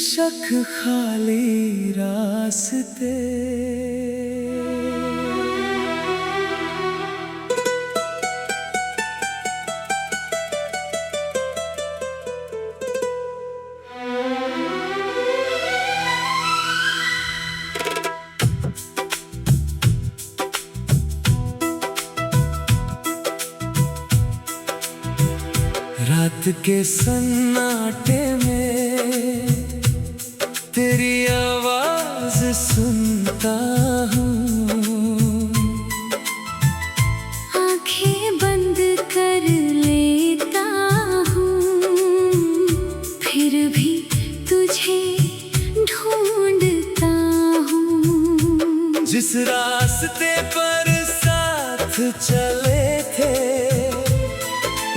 शक खाली रास्ते। रात के सन्नाटे में तेरी आवाज सुनता हूँ, आंखें बंद कर लेता हूँ, फिर भी तुझे ढूंढता हूँ। जिस रास्ते पर साथ चले थे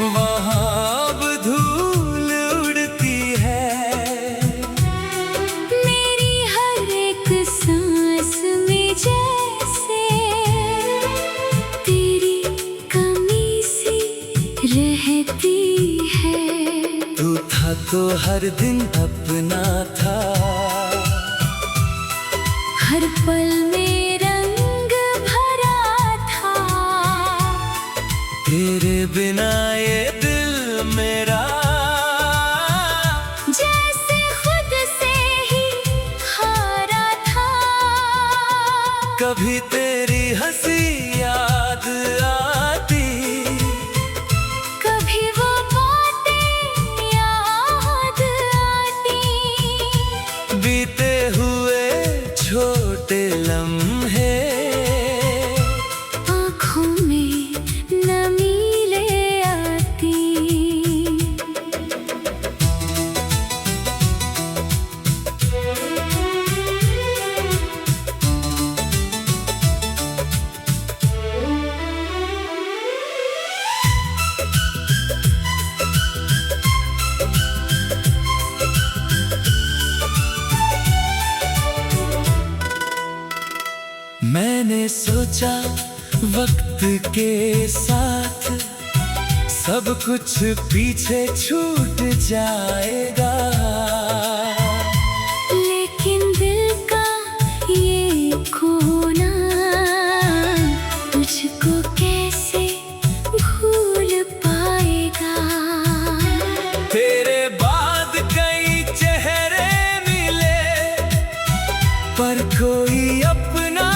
वहाँ अब धूल उड़ती है। मेरी हर एक सांस में जैसे तेरी कमी सी रहती है। तू था तो हर दिन अपना था, हर पल में रंग भरा था। तेरे बिना ये मेरा जैसे खुद से ही हारा था। कभी तेरी हंसी याद आती, कभी वो बातें याद आती। बीते हुए छोटे लम्हे आँखों में नमी मैंने सोचा वक्त के साथ सब कुछ पीछे छूट जाएगा, लेकिन दिल का ये कोना तुझको कैसे भूल पाएगा। तेरे बाद कई चेहरे मिले पर कोई अपना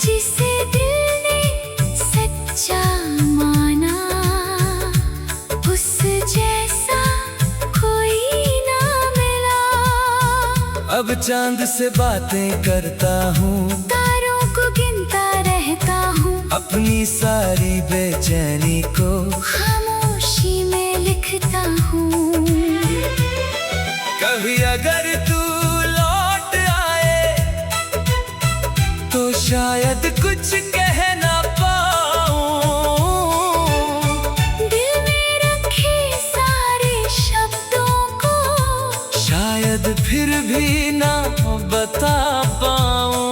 जिसे दिल ने सच्चा माना, उस जैसा कोई ना मिला। अब चांद से बातें करता हूँ, तारों को गिनता रहता हूँ, अपनी सारी बेचैनी को खामोशी में लिखता हूँ। कभी अगर तू लौट आए तो शायद कुछ कह ना पाऊं, दिल में रखे सारे शब्दों को शायद फिर भी ना बता पाऊं।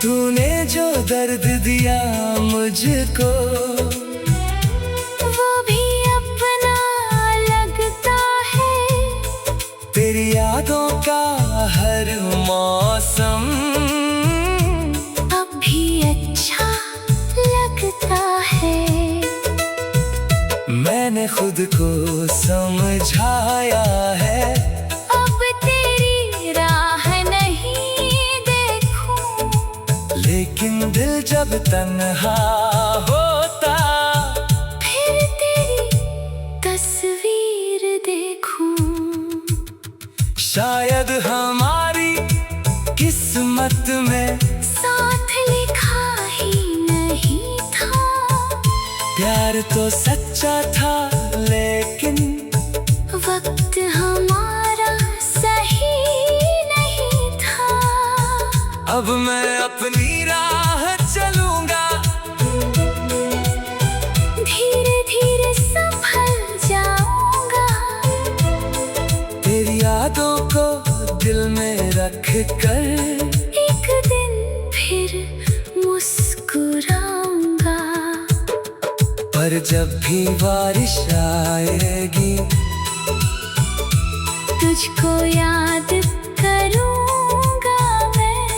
तूने जो दर्द दिया मुझको वो भी अपना लगता है। तेरी यादों का हर मौसम अब भी अच्छा लगता है। मैंने खुद को समझाया है, अब तेरी राह नहीं देखूं, लेकिन दिल जब तन्हा होता फिर तेरी तस्वीर देखूं। शायद हमारी किस्मत में साथ लिखा ही नहीं था। प्यार तो सच्चा था लेकिन वक्त हमारा सही नहीं था। अब मैं अपनी राह चलूंगा, धीरे धीरे संभल जाऊंगा। कर एक दिन फिर मुस्कुराऊंगा। पर जब भी बारिश आएगी तुझको याद करूंगा मैं।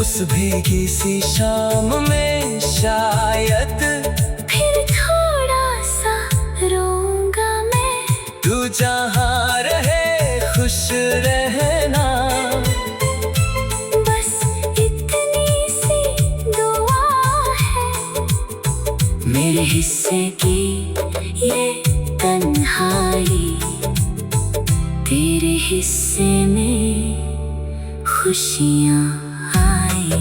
उस भीगी सी शाम में शायद फिर थोड़ा सा रोऊंगा मैं। तू जहाँ रहे खुश रहना, बस इतनी सी दुआ है। मेरे हिस्से की ये तन्हाई, तेरे हिस्से में खुशियाँ आई।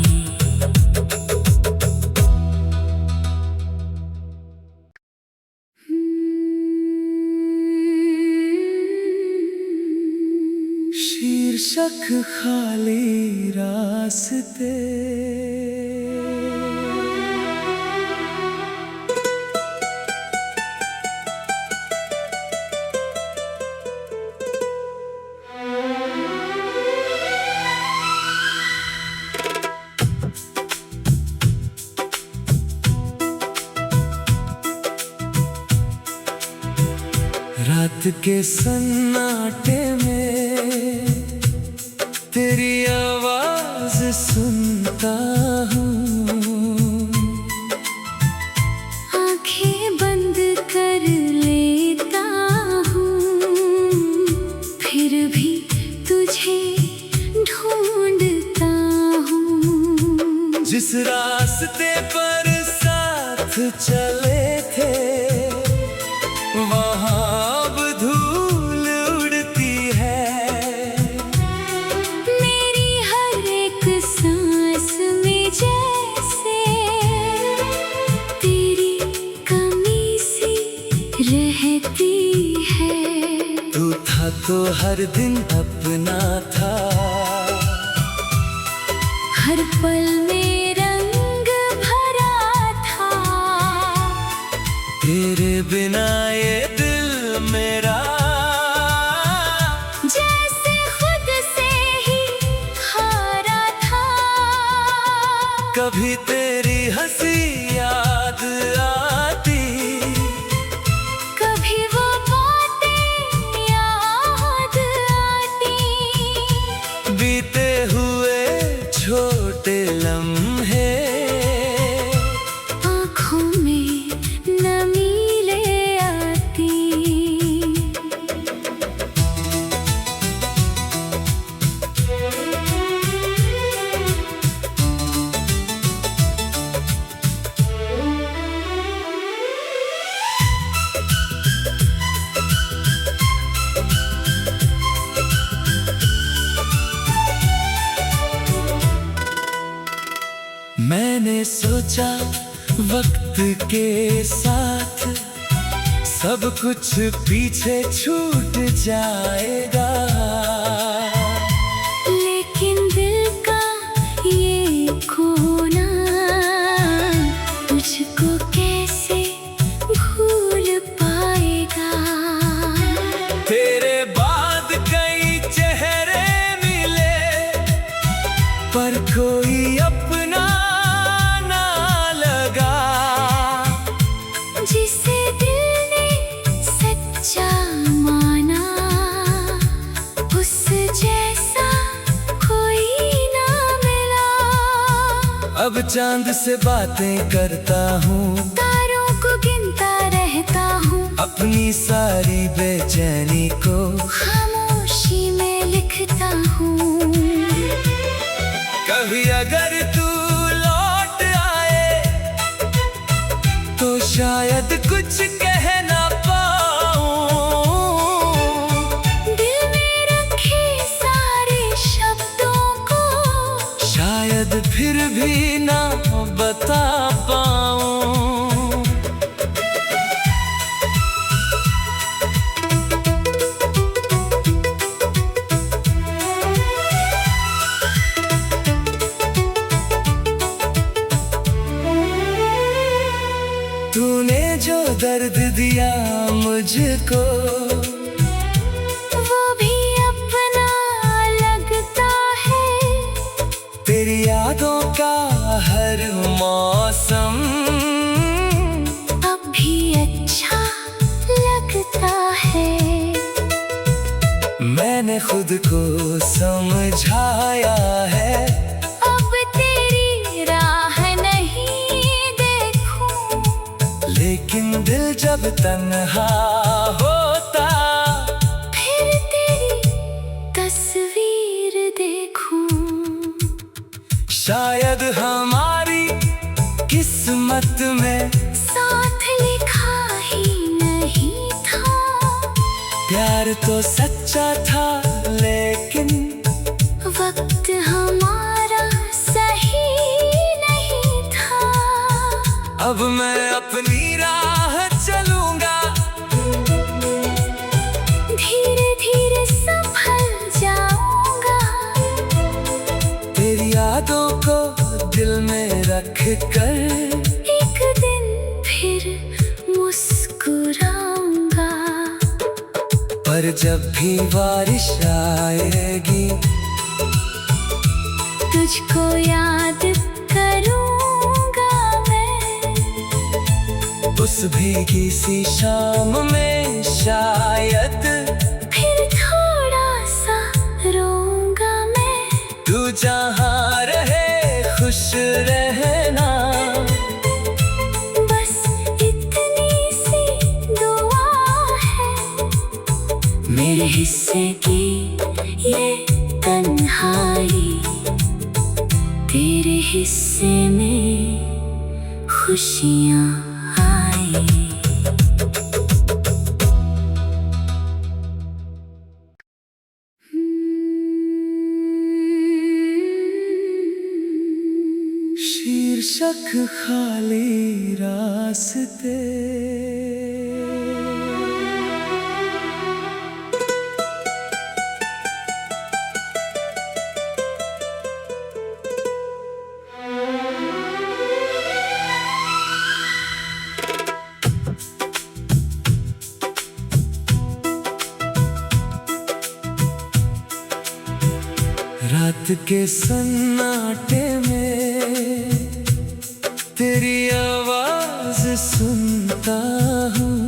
शीर्षक खाली रास्ते। रात के सन्नाटे में तेरी आवाज सुनता हूँ। आंखें बंद कर लेता हूँ, फिर भी तुझे ढूंढता हूँ। जिस रास्ते पर साथ चले थे वहाँ अब धूल उड़ती है। मेरी हर एक सांस में जैसे तेरी कमी सी रहती है। तू था तो हर दिन अपना था, हर पल में रंग भरा था। तेरे बिना ये दिल मेरा जैसे खुद से ही हारा था। कभी तेरी हंसी याद आती, कभी वो बातें याद आती। बीते हुए छोटे लम्हे आँखों में नमी ले आती। मैंने सोचा वक्त के साथ सब कुछ पीछे छूट जाएगा, लेकिन दिल का ये कोना तुझको कैसे भूल पाएगा। तेरे बाद कई चेहरे मिले पर कोई अपना ना लगा। जिसे दिल ने सच्चा माना उस जैसा कोई ना मिला। अब चांद से बातें करता हूँ, तारों को गिनता रहता हूँ। अपनी सारी बेचैनी को खामोशी में लिखता हूँ। कभी अगर तू लौट आए तो शायद कुछ कह ना पाऊं। दिल में रखे सारे शब्दों को शायद फिर भी ना बता पाऊं। तूने जो दर्द दिया मुझको वो भी अपना लग यादों का हर मौसम अब भी अच्छा लगता है। मैंने खुद को समझाया है, अब तेरी राह नहीं देखूं। लेकिन दिल जब तन्हा होता फिर तेरी तस्वीर देखूं। शायद हमारी किस्मत में साथ लिखा ही नहीं था। प्यार तो सच्चा था, लेकिन वक्त हमारा सही नहीं था। अब मैं अपनी राह चलूंगा, धीरे धीरे संभल जाऊंगा। तेरी यादों को दिल में रख कर एक दिन फिर मुस्कुराऊंगा। पर जब भी बारिश आएगी तुझको याद करूंगा मैं। उस भीगी सी शाम में शायद फिर थोड़ा सा रोऊंगा मैं। तू जहाँ रहे खुश रहना, बस इतनी सी दुआ है। मेरे हिस्से की ये तन्हाई, तेरे हिस्से में खुशियाँ आई। शीर्षक खाली रास्ते। रात के सन्नाटे में तेरी आवाज सुनता हूँ।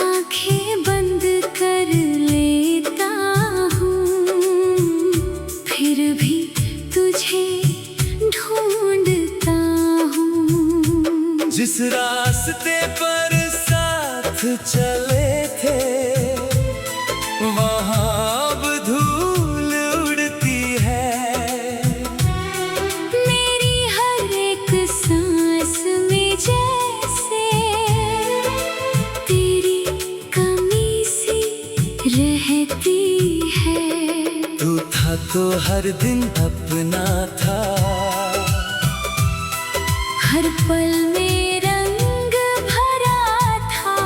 आंखें बंद कर लेता हूँ, फिर भी तुझे ढूंढता हूँ। जिस रास्ते पर साथ चले थे वहाँ अब धूल उड़ती है। मेरी हर एक सांस में जैसे तेरी कमी सी रहती है। तू था तो हर दिन अपना था, हर पल में रंग भरा था।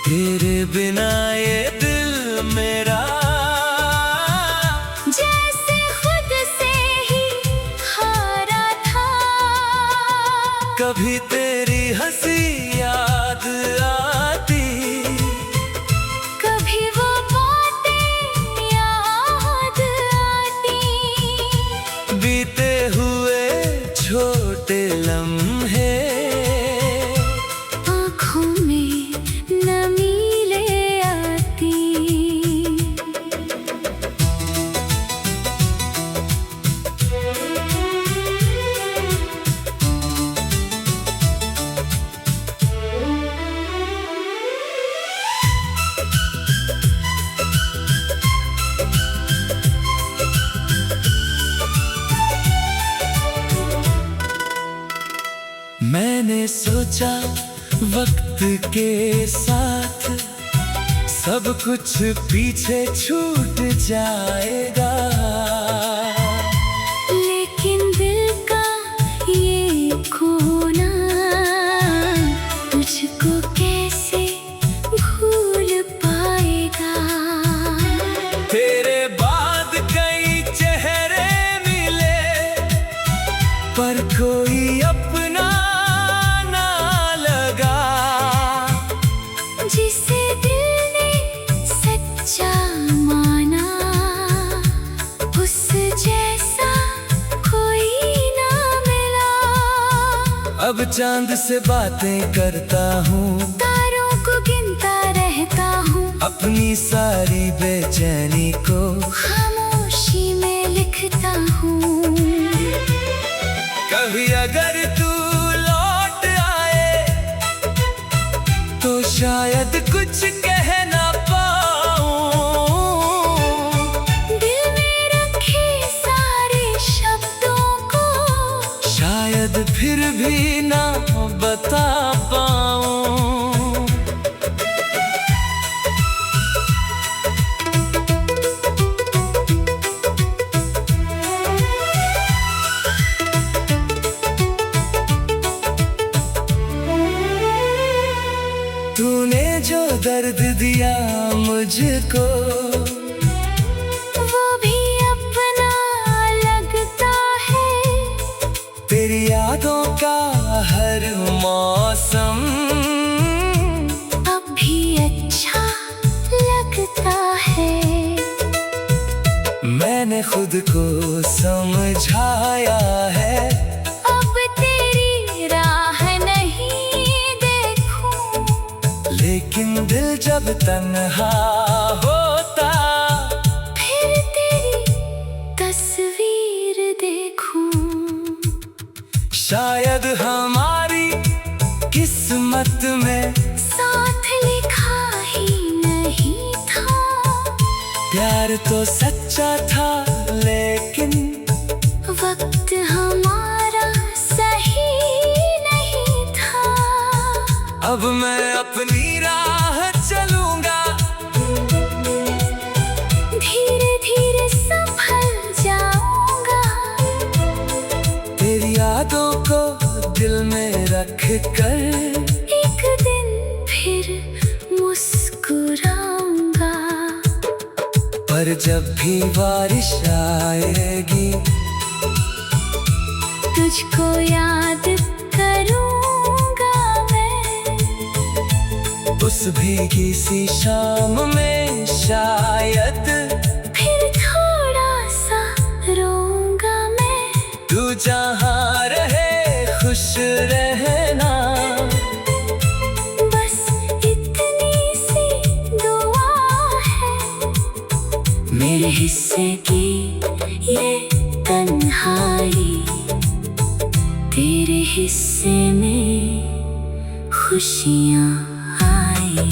तेरे बिना ये दिल मेरा जैसे खुद से ही हारा था। कभी तेरी हंसी याद आती, कभी वो बातें याद आती। बीते हुए छोटे लम्हे आँखों में नमी ले आती। मैंने सोचा वक्त के साथ सब कुछ पीछे छूट जाएगा, लेकिन दिल का ये कोना तुझको कैसे भूल पाएगा। तेरे बाद कई चेहरे मिले पर कोई अपना ना लगा। जिसे दिल ने सच्चा माना अब चांद से बातें करता हूँ, तारों को गिनता रहता हूँ, अपनी सारी बेचैनी को खामोशी में लिखता हूँ। कभी अगर तू लौट आए तो शायद कुछ कह ना पाऊं, दिल में रखे सारे शब्दों को शायद फिर भी ना बता पाऊं। तूने जो दर्द दिया मुझको वो भी अपना लगता है, तेरी यादों का हर मौसम अब भी अच्छा लगता है। मैंने खुद को समझाया है, अब तेरी राह नहीं देखूं, लेकिन दिल जब तन्हा होता फिर तेरी तस्वीर देखूं। शायद हमारी किस्मत में साथ लिखा ही नहीं था, प्यार तो सच्चा था लेकिन वक्त हमारा सही नहीं था। अब मैं अपनी राह चलूंगा, धीरे धीरे संभल जाऊंगा, तेरी यादों को दिल में रख कर एक दिन फिर मुस्कुराऊंगा। पर जब भी बारिश आएगी तुझको याद करूंगा मैं, उस भीगी सी शाम में शायद फिर थोड़ा सा रोऊंगा मैं। तू जहाँ रहे खुश रहना, बस इतनी सी दुआ है, मेरे हिस्से की ये तन्हाई, तेरे हिस्से में खुशियाँ आई।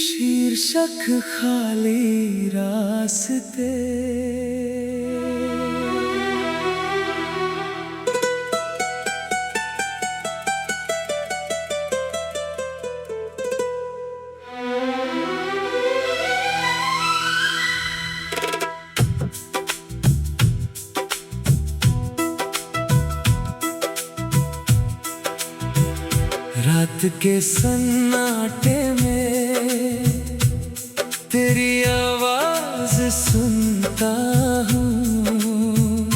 शीर्षक खाली रास्ते। रात के सन्नाटे में तेरी आवाज सुनता हूँ,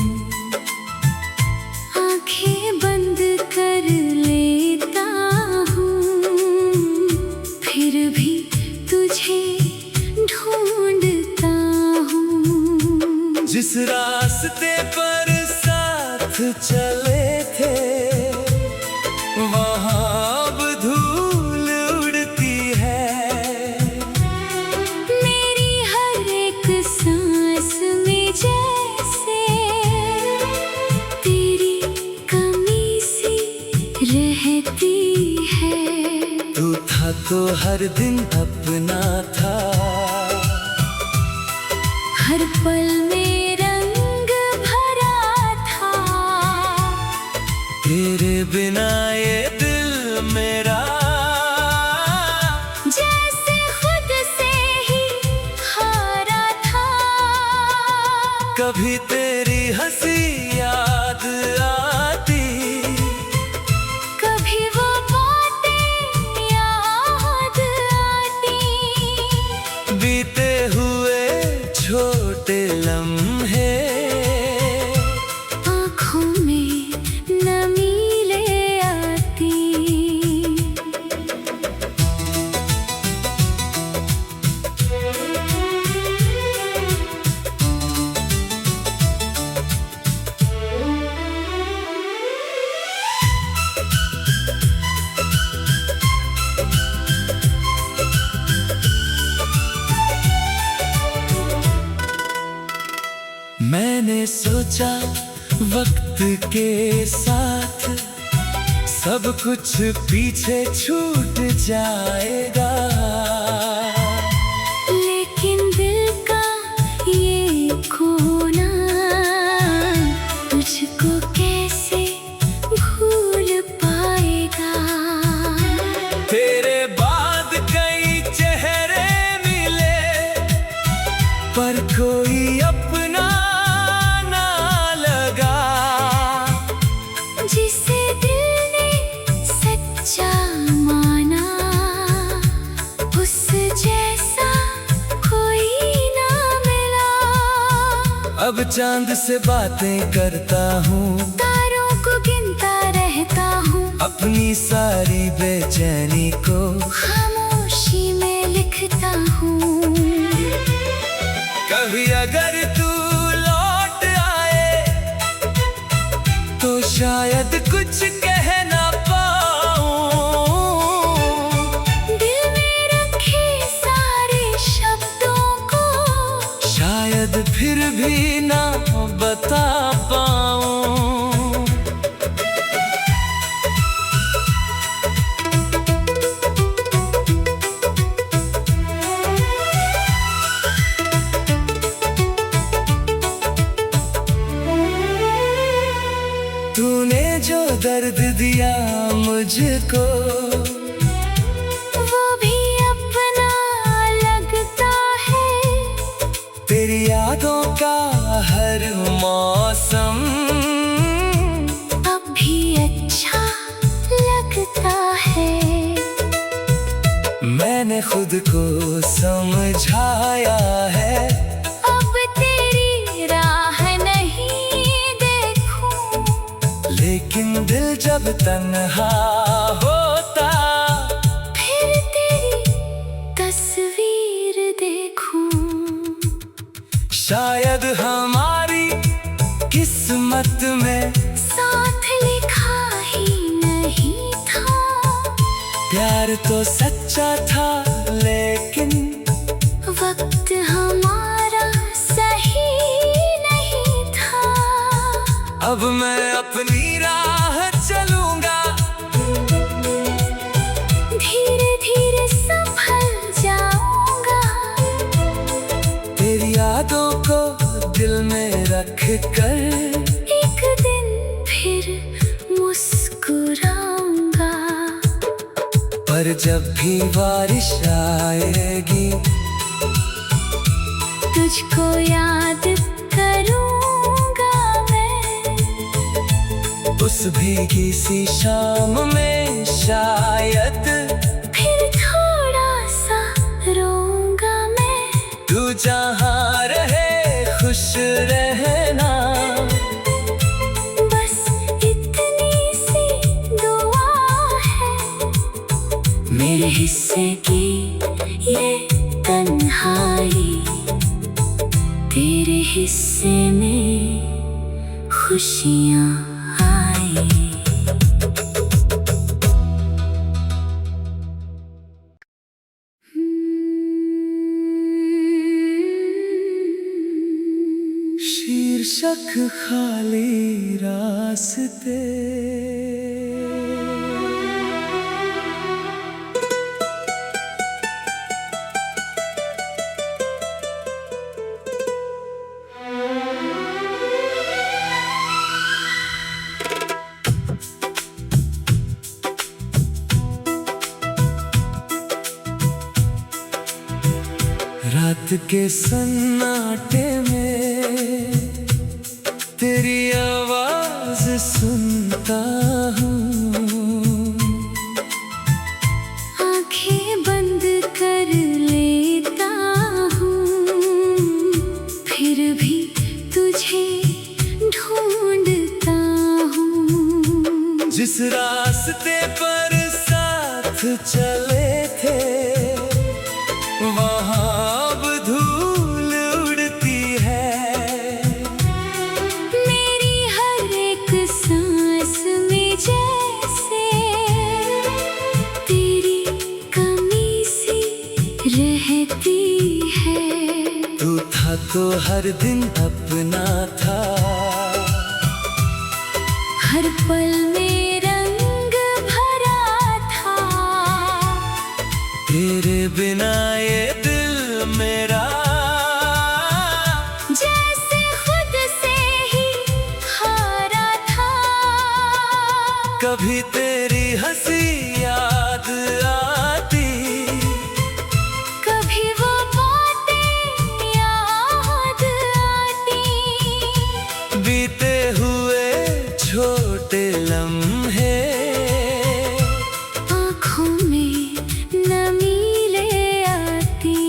आंखें बंद कर लेता हूँ, फिर भी तुझे ढूंढता हूँ। जिस रास्ते पर साथ चले थे वहाँ अब धूल उड़ती है, मेरी हर एक सांस में जैसे तेरी कमी सी रहती है। तू था तो हर दिन अपना था, हर पल में रंग भरा था, तेरे बिना ये दिल मेरा जैसे खुद से ही हारा था। कभी तेरी हंसी याद आती, कभी वो बातें याद आती, बीते हुए छोटे लम्हे आँखों में नमी ले आती। सोचा वक्त के साथ सब कुछ पीछे छूट जाएगा, लेकिन दिल का ये कोना तुझको कैसे भूल पाएगा। तेरे बाद कई चेहरे मिले पर कोई अपना ना लगा, जिसे दिल ने सच्चा माना उस जैसा कोई ना मिला। अब चांद से बातें करता हूँ, तारों को गिनता रहता हूँ, अपनी सारी बेचैनी को खामोशी में लिखता हूँ। कभी अगर तू लौट आए तो शायद कुछ कह ना पाऊं, दिल में रखे सारे शब्दों को शायद फिर भी ना बता पाऊं। तूने जो दर्द दिया मुझको वो भी अपना लगता है, तेरी यादों का हर मौसम अब भी अच्छा लगता है। मैंने खुद को समझाया है, अब तेरी राह नहीं देखूं, लेकिन दिल जब तन्हा होता फिर तेरी तस्वीर देखूं। शायद हमारी किस्मत में साथ लिखा ही नहीं था, प्यार तो सच्चा था लेकिन वक्त हमारा सही नहीं था। अब मैं अपनी राह चलूंगा, धीरे धीरे संभल जाऊंगा, तेरी यादों को दिल में रख कर एक दिन फिर मुस्कुराऊंगा। पर जब भी बारिश आएगी तुझको याद करूंगा मैं, उस भीगी सी शाम में शायद फिर थोड़ा सा रोऊंगा मैं। तू जहाँ रहे खुश रहना, बस इतनी सी दुआ है, मेरे हिस्से की ये तन्हाई तेरे हिस्से में खुशियाँ आई। शीर्षक खाली रास्ते। रात के सन्नाटे में तेरी आवाज सुनता हूँ, आंखें बंद कर लेता हूँ, फिर भी तुझे ढूंढता हूँ। जिस रास्ते पर साथ चले थे वहाँ अब धूल उड़ती है, मेरी हर एक सांस में जैसे तेरी कमी सी रहती है। तू था तो हर दिन अपना था, पल में रंग भरा था। तेरे बिना ये दिल मेरा जैसे खुद से ही हारा था। कभी तेरी हंसी याद आती, कभी वो बातें याद आती। बीते हुए छोटे लम्हे आँखों में नमी ले आती।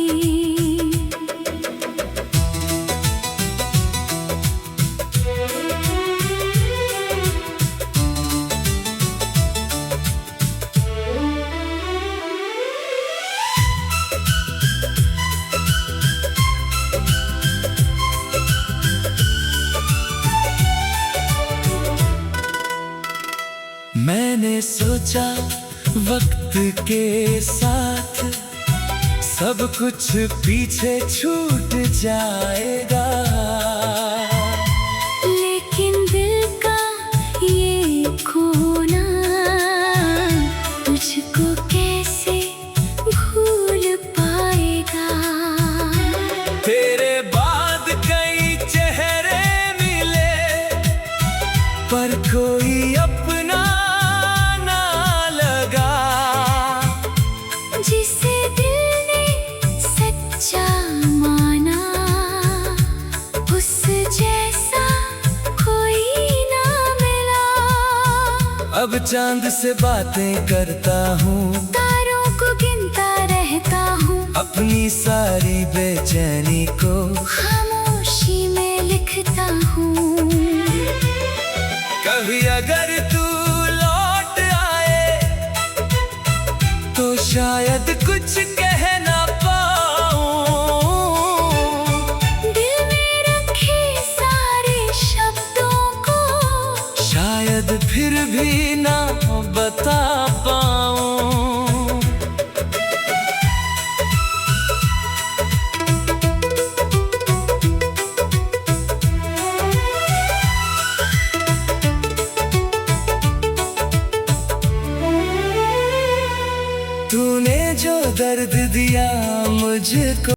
मैंने सोचा वक्त के साथ सब कुछ पीछे छूट जाएगा, लेकिन दिल का ये कोना तुझको कैसे भूल पाएगा। तेरे बाद कई चेहरे मिले पर कोई अपना ना लगा। जिसे दिल ने सच्चा माना उस जैसा कोई ना मिला। अब चांद से बातें करता हूँ, तारों को गिनता रहता हूँ। अपनी सारी बेचैनी को खामोशी में लिखता हूँ। कभी अगर तू लौट आए तो शायद कुछ कह ना पाऊं। दिल में रखे सारे शब्दों को शायद फिर भी ना बता पाऊं। तूने जो दर्द दिया मुझको